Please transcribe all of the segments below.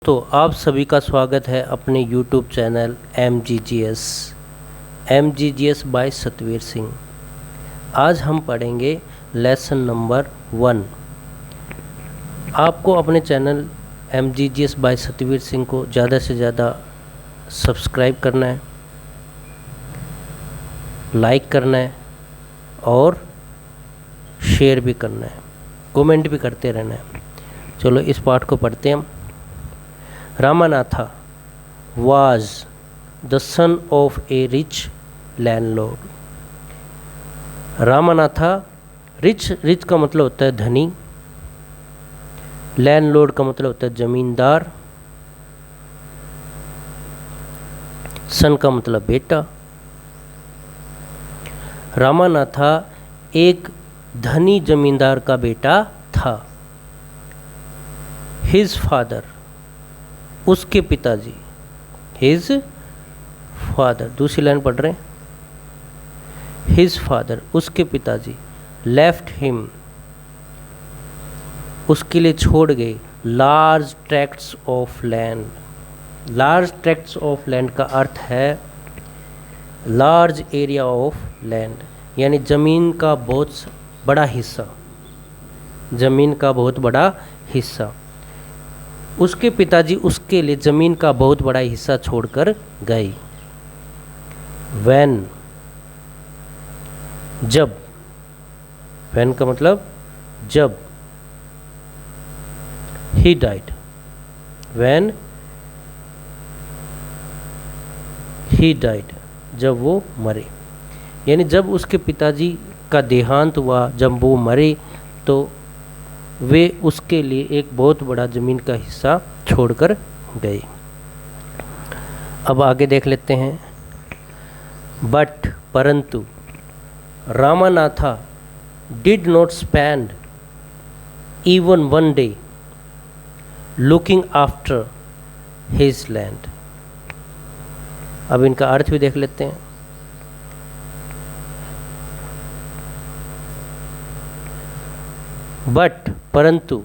दोस्तों, आप सभी का स्वागत है अपने YouTube channel MGGS by Satveer Singh. आज हम पढ़ेंगे लेसन नंबर 1। आपको अपने channel MGGS by Satveer Singh को ज़्यादा से ज़्यादा सब्सक्राइब करना है, लाइक करना है और शेयर भी करना है, कमेंट भी करते रहना है। चलो इस पाठ को पढ़ते हैं हम। Ramanatha was the son of a rich landlord. Ramanatha rich का मतलब होता है धनी, लैंडलॉर्ड का मतलब होता है जमींदार, सन का मतलब बेटा। रामानाथा एक धनी जमींदार का बेटा था। हिज फादर उसके पिताजी, हिज फादर, दूसरी लाइन पढ़ रहे हैं। हिज फादर उसके पिताजी, लेफ्ट हिम उसके लिए छोड़ गए, large tracts of land. Large tracts of land का अर्थ है लार्ज एरिया ऑफ लैंड, यानी ज़मीन का बहुत बड़ा हिस्सा, ज़मीन का बहुत बड़ा हिस्सा। उसके पिताजी उसके लिए ज़मीन का बहुत बड़ा हिस्सा छोड़कर गए। वैन जब, वैन का मतलब जब। He died, when he died, जब वो मरे, यानी जब उसके पिताजी का देहांत हुआ, जब वो मरे तो वे उसके लिए एक बहुत बड़ा ज़मीन का हिस्सा छोड़कर गए। अब आगे देख लेते हैं। बट परंतु Ramanatha did not spend even one day looking after his land. अब इनका अर्थ भी देख लेते हैं। बट परंतु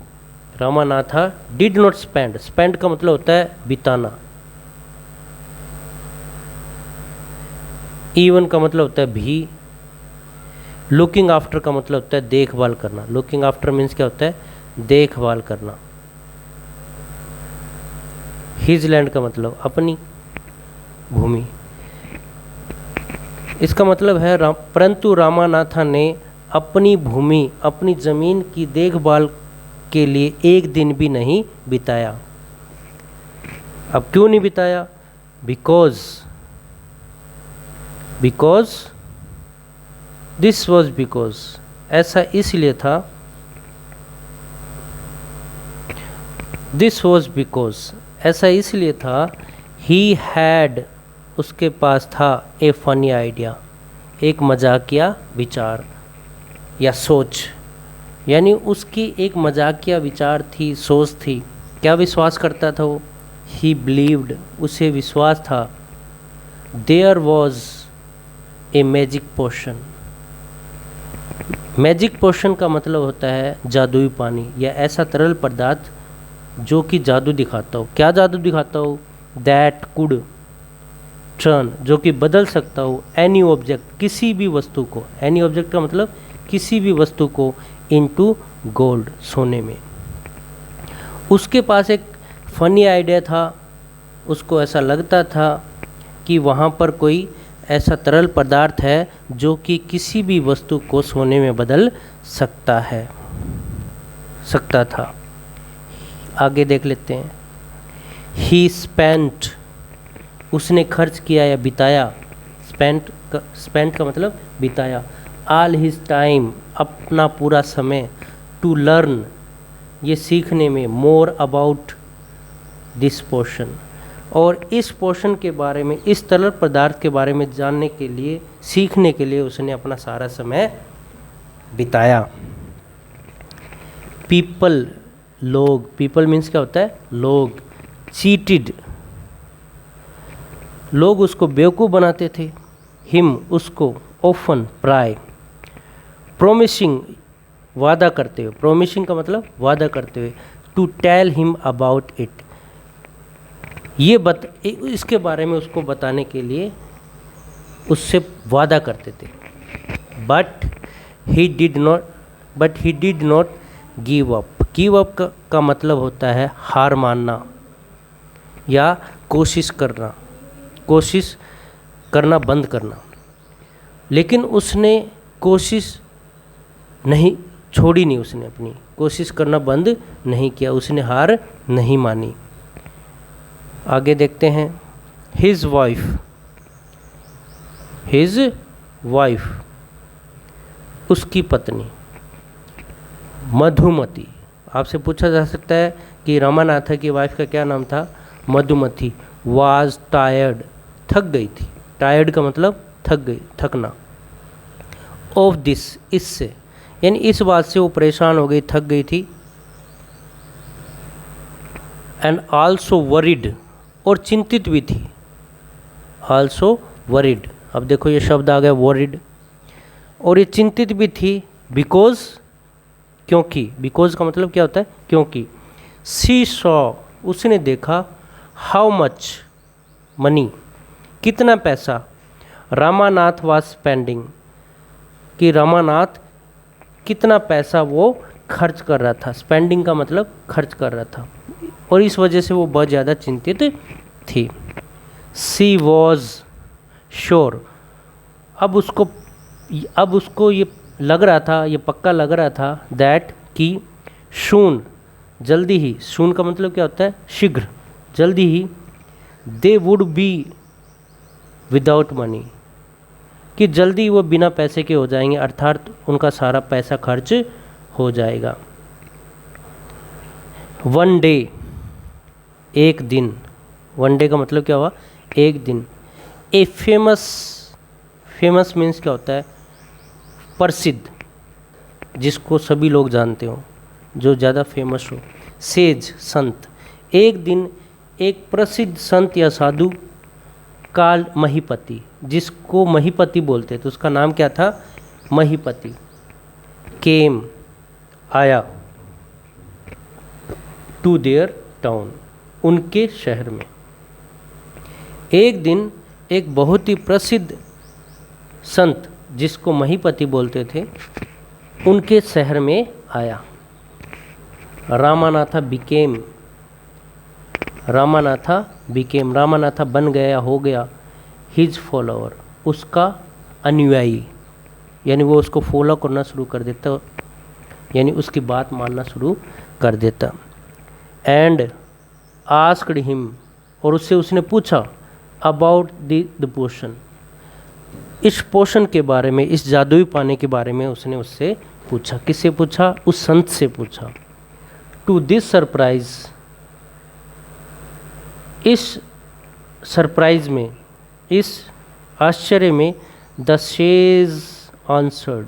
Ramanatha did not spend, spend का मतलब होता है बिताना, इवन का मतलब होता है भी, लुकिंग आफ्टर का मतलब होता है देखभाल करना। लुकिंग आफ्टर मीन्स क्या होता है? देखभाल करना। हिज लैंड का मतलब अपनी भूमि। इसका मतलब है परंतु रामानाथा ने अपनी भूमि, अपनी ज़मीन की देखभाल के लिए एक दिन भी नहीं बिताया। अब क्यों नहीं बिताया? बिकॉज दिस वॉज बिकॉज, ऐसा इसलिए था। दिस वॉज बिकॉज, ऐसा इसलिए था। ही हैड, उसके पास था, ए फनी आइडिया, एक मजाकिया विचार या सोच, यानी उसकी एक मजाकिया विचार थी, सोच थी। क्या विश्वास करता था वो? ही बिलीव्ड, उसे विश्वास था। There was a magic potion. Magic potion का मतलब होता है जादुई पानी या ऐसा तरल पदार्थ जो कि जादू दिखाता हो। क्या जादू दिखाता हो? दैट कुड टर्न, जो कि बदल सकता हो, एनी ऑब्जेक्ट, किसी भी वस्तु को। एनी ऑब्जेक्ट का मतलब किसी भी वस्तु को, इनटू गोल्ड, सोने में। उसके पास एक फनी आइडिया था। उसको ऐसा लगता था कि वहाँ पर कोई ऐसा तरल पदार्थ है जो कि किसी भी वस्तु को सोने में बदल सकता था। आगे देख लेते हैं। ही स्पेंट, उसने खर्च किया या बिताया। स्पेंट का मतलब बिताया। ऑल हिज टाइम, अपना पूरा समय। टू लर्न, ये सीखने में। मोर अबाउट दिस पोर्शन, और इस पोर्शन के बारे में, इस तरल पदार्थ के बारे में जानने के लिए, सीखने के लिए उसने अपना सारा समय बिताया। पीपल, लोग, पीपल मीन्स क्या होता है? लोग। चीटेड, लोग उसको बेवकूफ़ बनाते थे। हिम, उसको। ऑफन, प्राय। प्रोमिसिंग, वादा करते हुए। प्रोमिसिंग का मतलब वादा करते हुए। To tell him about it, इसके बारे में उसको बताने के लिए उससे वादा करते थे। But he did not give up. Give up का मतलब होता है हार मानना या कोशिश करना बंद करना। लेकिन उसने कोशिश नहीं छोड़ी, नहीं, उसने अपनी कोशिश करना बंद नहीं किया, उसने हार नहीं मानी। आगे देखते हैं। हिज वाइफ उसकी पत्नी मधुमती। आपसे पूछा जा सकता है कि रामानाथा की वाइफ का क्या नाम था? मधुमती। वाज टायर्ड, थक गई थी। टायर्ड का मतलब थकना। ऑफ दिस, इससे, यानी इस बात से वो परेशान हो गई, थक गई थी। एंड आल्सो वरिड, और चिंतित भी थी। आल्सो वरिड, अब देखो ये शब्द आ गया वरिड, और ये चिंतित भी थी बिकॉज, क्योंकि। बिकॉज का मतलब क्या होता है? क्योंकि। सी सॉ, उसने देखा। हाउ मच मनी, कितना पैसा। रामानाथ वाज स्पेंडिंग, कि रामानाथ कितना पैसा वो खर्च कर रहा था। स्पेंडिंग का मतलब खर्च कर रहा था, और इस वजह से वो बहुत ज़्यादा चिंतित थी। सी वॉज श्योर, अब उसको ये लग रहा था, ये पक्का लग रहा था दैट, कि सून, जल्दी ही। सून का मतलब क्या होता है? शीघ्र, जल्दी ही। They would be without money, कि जल्दी वो बिना पैसे के हो जाएंगे, अर्थात उनका सारा पैसा खर्च हो जाएगा। वन डे, एक दिन। वन डे का मतलब क्या हुआ? एक दिन। ए फेमस मीन्स क्या होता है? प्रसिद्ध, जिसको सभी लोग जानते हो, जो ज़्यादा फेमस हो। सेज, संत। एक दिन एक प्रसिद्ध संत या साधु, काल महीपति, जिसको महीपति बोलते तो उसका नाम क्या था? महीपति। केम, आया। टू देयर टाउन, उनके शहर में। एक दिन एक बहुत ही प्रसिद्ध संत, जिसको महीपति बोलते थे, उनके शहर में आया। रामानाथा बन गया, हो गया। हिज फॉलोअर, उसका अनुयायी, यानी वो उसको फॉलो करना शुरू कर देता, यानी उसकी बात मानना शुरू कर देता। एंड आस्क्ड हिम, और उसने पूछा। अबाउट द पोशन, इस पोशन के बारे में, इस जादुई पानी के बारे में उसने उससे पूछा। किससे पूछा? उस संत से पूछा। टू दिस सरप्राइज, इस सरप्राइज में, इस आश्चर्य में, द सेज आंसर्ड,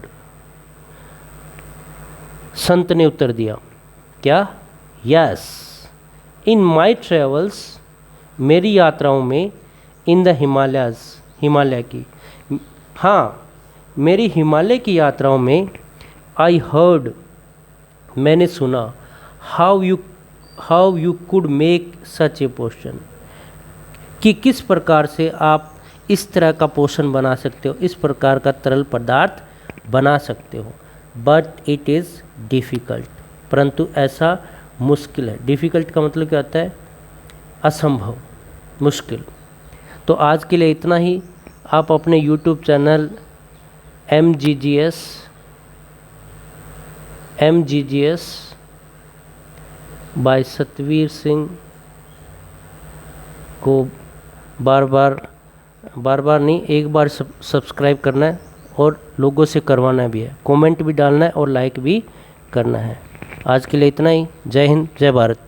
संत ने उत्तर दिया। क्या? यस, इन माई ट्रेवल्स, मेरी यात्राओं में, इन द हिमालयाज, हिमालय की, हाँ, मेरी हिमालय की यात्राओं में, आई हर्ड, मैंने सुना, how you could make such a potion, कि किस प्रकार से आप इस तरह का पोषण बना सकते हो, इस प्रकार का तरल पदार्थ बना सकते हो। बट इट इज़ डिफ़िकल्ट, परंतु ऐसा मुश्किल है। डिफ़िकल्ट का मतलब क्या होता है? असंभव, मुश्किल। तो आज के लिए इतना ही। आप अपने YouTube channel MGGS by Satveer Singh को बार बार नहीं, एक बार सब्सक्राइब करना है, और लोगों से करवाना भी है, कमेंट भी डालना है और लाइक भी करना है। आज के लिए इतना ही। जय हिंद, जय भारत।